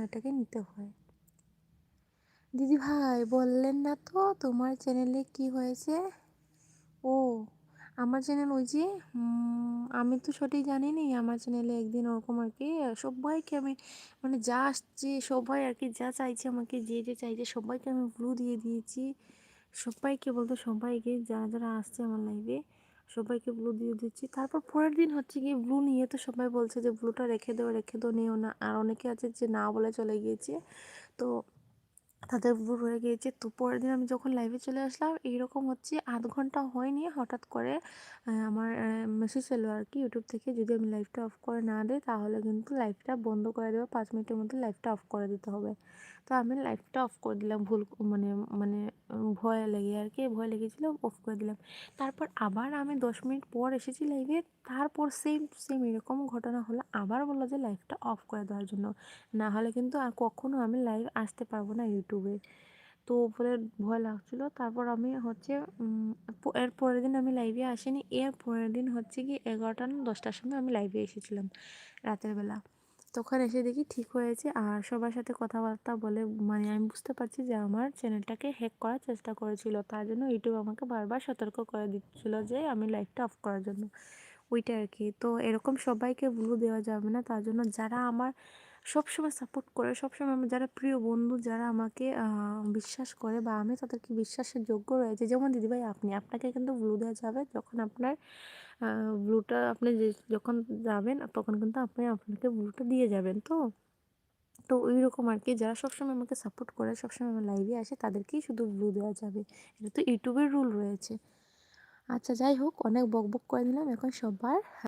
এটাকে নিতে হয়। দিদি ভাই বললেন না তো তোমার চ্যানেলে কি হয়েছে? ও আমার চ্যানেল ওই যে আমি তো সঠিক জানি নি। আমার চ্যানেলে একদিন ওরকম আর কি সবাইকে আমি মানে যা আসছে সবাই আর কি যা চাইছে আমাকে যে চাইছে সবাইকে আমি ব্লু দিয়ে দিয়েছি। সবাইকে বলতে সবাইকে যারা যারা আসছে আমার লাইভে সবাইকে ব্লু দিয়ে দিচ্ছি। তারপর পরের দিন হচ্ছে গিয়ে ব্লু নিয়ে তো সবাই বলছে যে ব্লুটা রেখে দাও নিও না। আর অনেকে আছে যে না বলে চলে গিয়েছে। তো তাদের ভুল হয়ে গিয়েছে। তো পরের দিন আমি যখন লাইভে চলে আসলাম এইরকম হচ্ছে আধ ঘন্টা হয়নি হঠাৎ করে আমার মেসেজ এলো আর কি ইউটিউব থেকে, যদি আমি লাইভটা অফ করে না দিই তাহলে কিন্তু লাইভটা বন্ধ করে দেবো, 5 মিনিটের মধ্যে লাইভটা অফ করে দিতে হবে। তো আমি লাইভটা অফ করে দিলাম ভুল মানে মানে ভয় লেগে আর কি, ভয় লেগেছিলো অফ করে দিলাম। তারপর আবার আমি 10 মিনিট পর এসেছি লাইভে, তারপর সেম সেম এরকম ঘটনা হলো, আবার বললো যে লাইভটা অফ করে দেওয়ার জন্য, না হলে কিন্তু আর কখনো আমি লাইভ আসতে পারবো না ইউটিউবে। তো বলে ভয় লাগছিলো। তারপর আমি হচ্ছে এর পরের দিন আমি লাইভে আসিনি। এর পরের দিন হচ্ছে কি 11টা না 10টার সময় আমি লাইভে এসেছিলাম রাতের বেলা। তখন এসে দেখি ঠিক হয়েছে আর সবার সাথে কথাবার্তা বলে মানে আমি বুঝতে পারছি যে আমার চ্যানেলটাকে হ্যাক করার চেষ্টা করেছিল। তার জন্য ইউটিউব আমাকে বারবার সতর্ক করে দিচ্ছিল যে আমি লাইভটা অফ করার জন্য, ওইটা আর কি। তো এরকম সবাইকে ব্লু দেওয়া যাবে না। তার জন্য যারা আমার সবসময় সাপোর্ট করে, সবসময় আমার যারা প্রিয় বন্ধু, যারা আমাকে বিশ্বাস করে বা আমি তাদেরকে বিশ্বাসের যোগ্য রয়েছে, যেমন দিদিভাই আপনি, আপনাকে কিন্তু ব্লু দেওয়া যাবে যখন আপনার ব্লুটা আপনি যখন যাবেন তখন কিন্তু আপনি আপনাকে ব্লুটা দিয়ে যাবেন। তো তো ওই রকম আর কি, যারা সবসময় আমাকে সাপোর্ট করে সবসময় আমার লাইভে আসে তাদেরকেই শুধু ব্লু দেওয়া যাবে। এটা তো ইউটিউবের রুল রয়েছে। আচ্ছা যাই হোক, অনেক বক বক করে দিলাম, এখন সবার